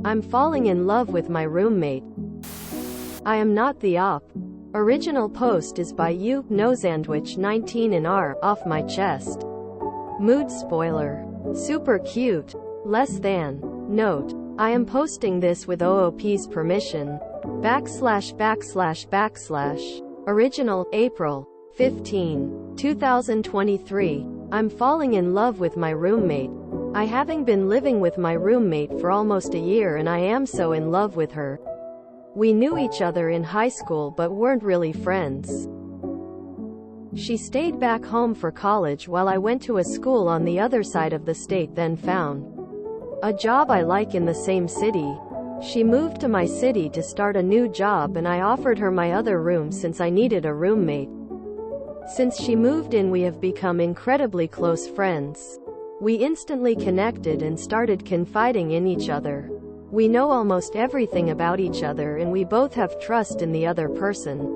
I'm falling in love with my roommate. I am not the op. Original post is by you, Nosandwich 19 in R, off my chest. Mood spoiler. Super cute. Less than. Note. I am posting this with OOP's permission. // Original, April 15, 2023. I'm falling in love with my roommate. I having been living with my roommate for almost a year and I am so in love with her. We knew each other in high school but weren't really friends. She stayed back home for college while I went to a school on the other side of the state, then found a job I like in the same city. She moved to my city to start a new job and I offered her my other room since I needed a roommate. Since she moved in, we have become incredibly close friends. We instantly connected and started confiding in each other. We know almost everything about each other and we both have trust in the other person.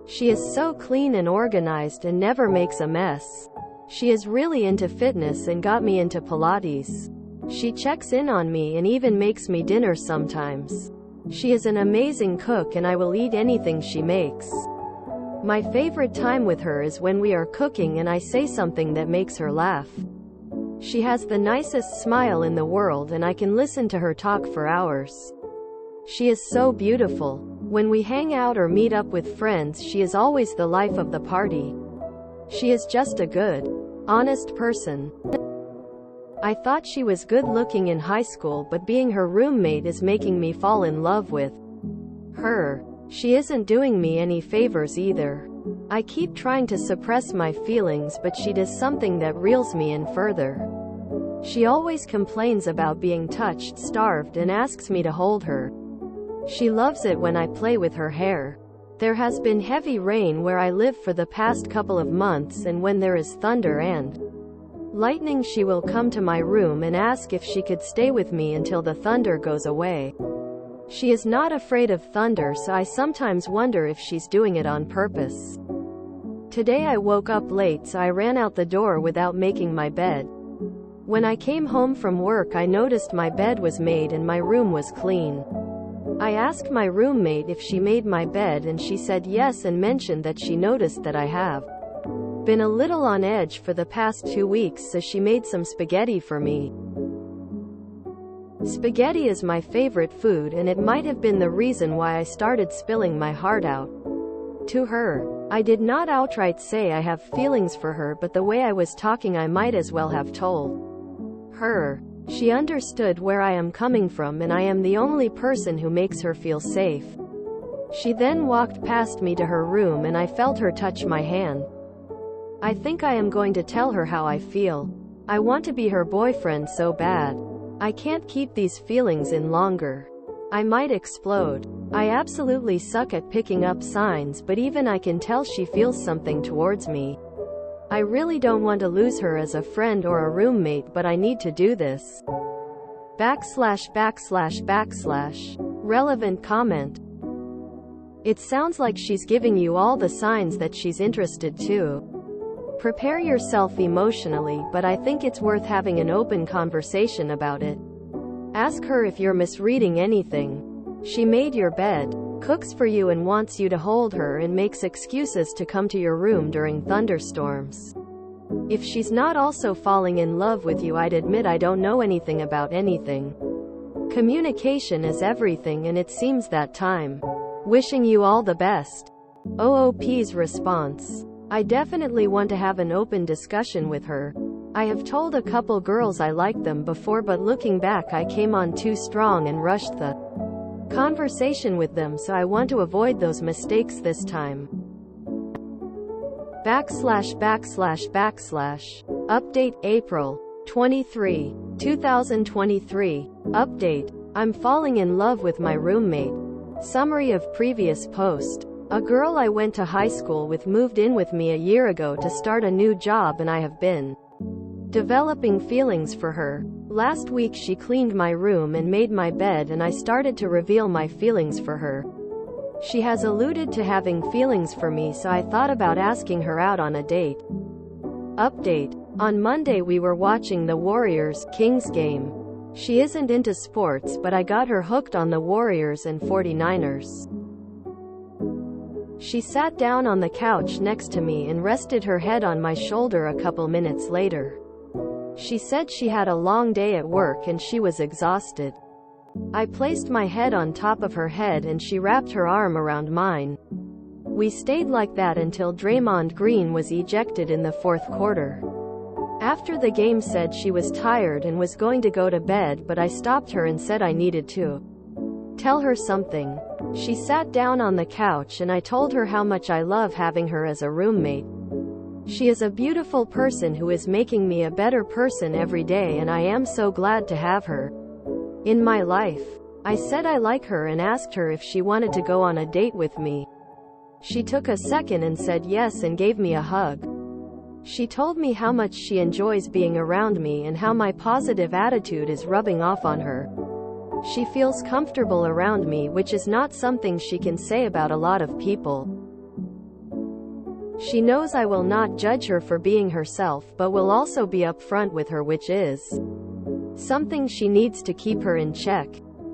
She is so clean and organized and never makes a mess. She is really into fitness and got me into Pilates. She checks in on me and even makes me dinner sometimes. She is an amazing cook and I will eat anything she makes. My favorite time with her is when we are cooking and I say something that makes her laugh. She has the nicest smile in the world and I can listen to her talk for hours. She is so beautiful. When we hang out or meet up with friends, she is always the life of the party. She is just a good, honest person. I thought she was good looking in high school, but being her roommate is making me fall in love with her. She isn't doing me any favors either. I keep trying to suppress my feelings, but she does something that reels me in further. She always complains about being touched, starved, and asks me to hold her. She loves it when I play with her hair. There has been heavy rain where I live for the past couple of months, and when there is thunder and lightning, she will come to my room and ask if she could stay with me until the thunder goes away. She is not afraid of thunder, so I sometimes wonder if she's doing it on purpose. Today I woke up late, so I ran out the door without making my bed. When I came home from work, I noticed my bed was made and my room was clean. I asked my roommate if she made my bed and she said yes and mentioned that she noticed that I have been a little on edge for the past 2 weeks, so she made some spaghetti for me. Spaghetti is my favorite food and it might have been the reason why I started spilling my heart out to her. I did not outright say I have feelings for her, but the way I was talking I might as well have told her. She understood where I am coming from and I am the only person who makes her feel safe. She then walked past me to her room and I felt her touch my hand. I think I am going to tell her how I feel. I want to be her boyfriend so bad. I can't keep these feelings in longer. I might explode. I absolutely suck at picking up signs, but even I can tell she feels something towards me. I really don't want to lose her as a friend or a roommate, but I need to do this. // Relevant comment. It sounds like she's giving you all the signs that she's interested too. Prepare yourself emotionally, but I think it's worth having an open conversation about it. Ask her if you're misreading anything. She made your bed, cooks for you and wants you to hold her, and makes excuses to come to your room during thunderstorms. If she's not also falling in love with you, I'd admit I don't know anything about anything. Communication is everything and it seems that time. Wishing you all the best. OOP's response. I definitely want to have an open discussion with her. I have told a couple girls I liked them before, but looking back I came on too strong and rushed the conversation with them, so I want to avoid those mistakes this time. // Update, April 23, 2023. Update. I'm falling in love with my roommate. Summary of previous post. A girl I went to high school with moved in with me a year ago to start a new job and I have been developing feelings for her. Last week she cleaned my room and made my bed and I started to reveal my feelings for her. She has alluded to having feelings for me, so I thought about asking her out on a date. Update. On Monday we were watching the Warriors-Kings game. She isn't into sports, but I got her hooked on the Warriors and 49ers. She sat down on the couch next to me and rested her head on my shoulder a couple minutes later. She said she had a long day at work and she was exhausted. I placed my head on top of her head and she wrapped her arm around mine. We stayed like that until Draymond Green was ejected in the fourth quarter. After the game said she was tired and was going to go to bed, but I stopped her and said I needed to tell her something. She sat down on the couch and I told her how much I love having her as a roommate. She is a beautiful person who is making me a better person every day, and I am so glad to have her in my life. I said I like her and asked her if she wanted to go on a date with me. She took a second and said yes and gave me a hug. She told me how much she enjoys being around me and how my positive attitude is rubbing off on her. She feels comfortable around me, which is not something she can say about a lot of people. She knows I will not judge her for being herself, but will also be upfront with her, which is something she needs to keep her in check.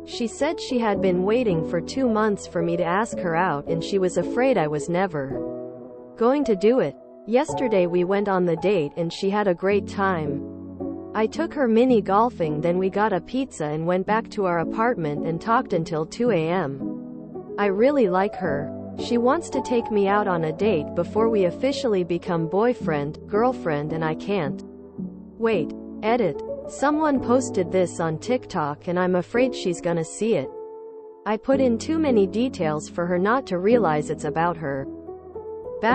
She said she had been waiting for 2 months for me to ask her out and she was afraid I was never going to do it. Yesterday we went on the date and she had a great time. I took her mini golfing, then we got a pizza and went back to our apartment and talked until 2 a.m. I really like her. She wants to take me out on a date before we officially become boyfriend, girlfriend, and I can't wait. Edit. Someone posted this on TikTok and I'm afraid she's gonna see it. I put in too many details for her not to realize it's about her. /////.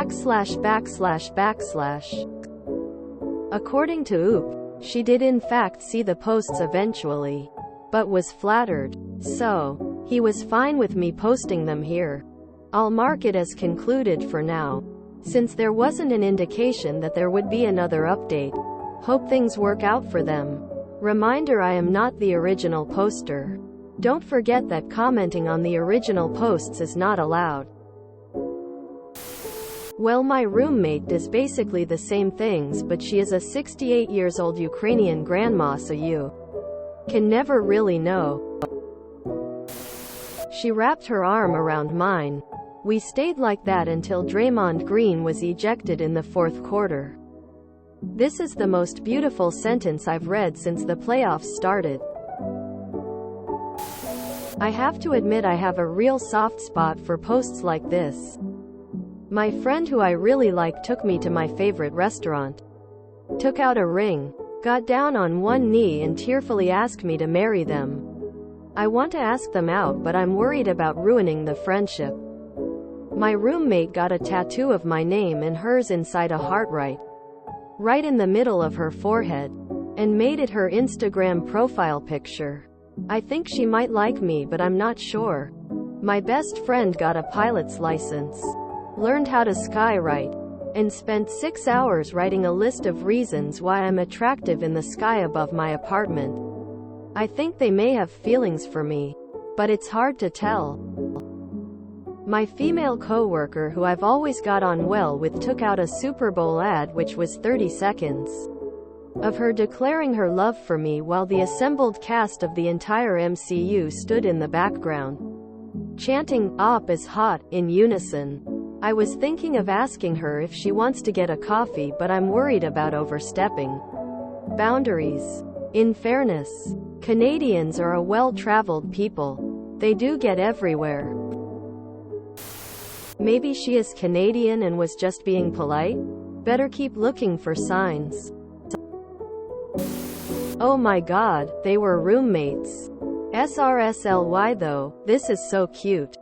According to Oop, she did in fact see the posts eventually, but was flattered. So, he was fine with me posting them here. I'll mark it as concluded for now, since there wasn't an indication that there would be another update. Hope things work out for them. Reminder: I am not the original poster. Don't forget that commenting on the original posts is not allowed. Well, my roommate does basically the same things, but she is a 68 years old Ukrainian grandma, so you can never really know. She wrapped her arm around mine. We stayed like that until Draymond Green was ejected in the fourth quarter. This is the most beautiful sentence I've read since the playoffs started. I have to admit I have a real soft spot for posts like this. My friend who I really like took me to my favorite restaurant, took out a ring, got down on one knee and tearfully asked me to marry them. I want to ask them out, but I'm worried about ruining the friendship. My roommate got a tattoo of my name and hers inside a heart right in the middle of her forehead, and made it her Instagram profile picture. I think she might like me, but I'm not sure. My best friend got a pilot's license, learned how to skywrite, and spent 6 hours writing a list of reasons why I'm attractive in the sky above my apartment. I think they may have feelings for me, but it's hard to tell. My female coworker, who I've always got on well with, took out a Super Bowl ad which was 30 seconds of her declaring her love for me while the assembled cast of the entire MCU stood in the background, chanting, "Op is hot," in unison. I was thinking of asking her if she wants to get a coffee, but I'm worried about overstepping boundaries. In fairness, Canadians are a well-traveled people. They do get everywhere. Maybe she is Canadian and was just being polite? Better keep looking for signs. Oh my god, they were roommates. SRSLY though, this is so cute.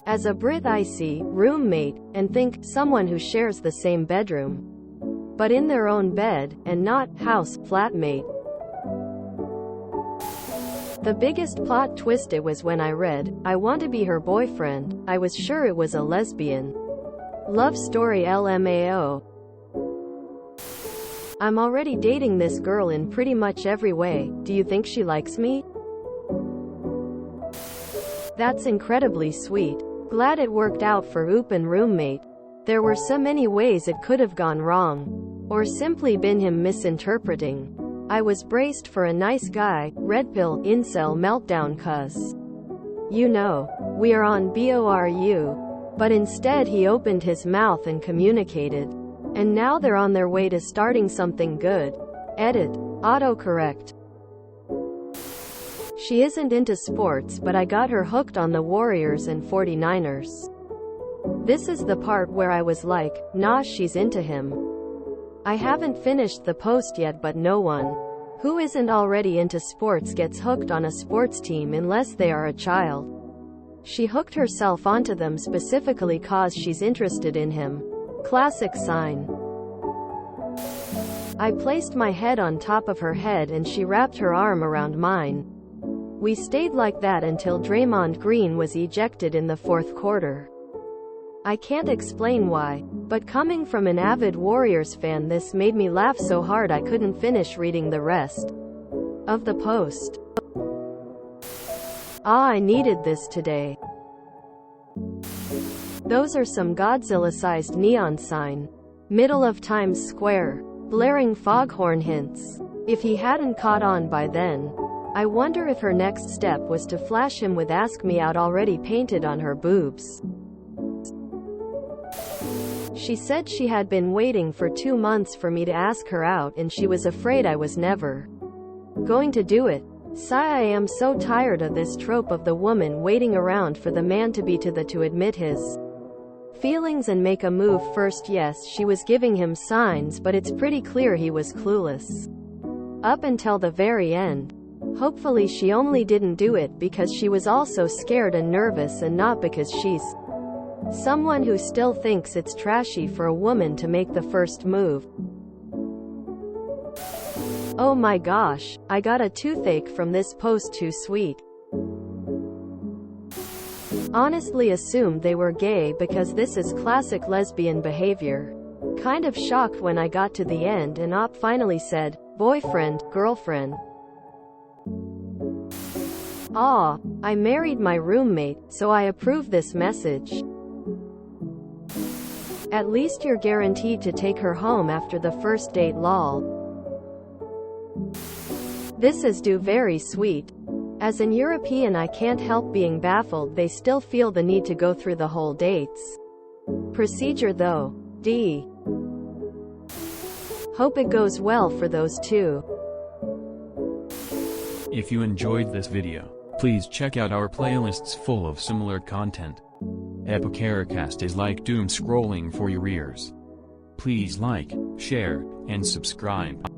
As a Brit I see roommate and think someone who shares the same bedroom, but in their own bed, and not house flatmate. The biggest plot twist it was when I read, "I want to be her boyfriend." I was sure it was a lesbian love story, LMAO. I'm already dating this girl in pretty much every way. Do you think she likes me? That's incredibly sweet. Glad it worked out for Oop and roommate. There were so many ways it could have gone wrong, or simply been him misinterpreting. I was braced for a nice guy, red pill, incel meltdown cuz. You know, we are on BORU. But instead he opened his mouth and communicated. And now they're on their way to starting something good. Edit. Autocorrect. She isn't into sports, but I got her hooked on the Warriors and 49ers. This is the part where I was like, nah, she's into him. I haven't finished the post yet, but no one who isn't already into sports gets hooked on a sports team unless they are a child. She hooked herself onto them specifically cause she's interested in him. Classic sign. I placed my head on top of her head and she wrapped her arm around mine. We stayed like that until Draymond Green was ejected in the fourth quarter. I can't explain why, but coming from an avid Warriors fan, this made me laugh so hard I couldn't finish reading the rest of the post. I needed this today. Those are some Godzilla-sized neon sign. Middle of Times Square. Blaring foghorn hints. If he hadn't caught on by then. I wonder if her next step was to flash him with "Ask Me Out" already painted on her boobs. She said she had been waiting for 2 months for me to ask her out and she was afraid I was never going to do it. Sigh, I am so tired of this trope of the woman waiting around for the man to be to admit his feelings and make a move first. Yes, she was giving him signs, but it's pretty clear he was clueless. Up until the very end. Hopefully she only didn't do it because she was also scared and nervous and not because she's someone who still thinks it's trashy for a woman to make the first move. Oh my gosh, I got a toothache from this post. Too sweet. Honestly assumed they were gay because this is classic lesbian behavior. Kind of shocked when I got to the end and Op finally said, boyfriend, girlfriend. Aw, I married my roommate, so I approve this message. At least you're guaranteed to take her home after the first date, lol. This is very sweet. As an European, I can't help being baffled they still feel the need to go through the whole dates procedure though. D. Hope it goes well for those two. If you enjoyed this video, please check out our playlists full of similar content. Epicaricast is like doom scrolling for your ears. Please like, share, and subscribe.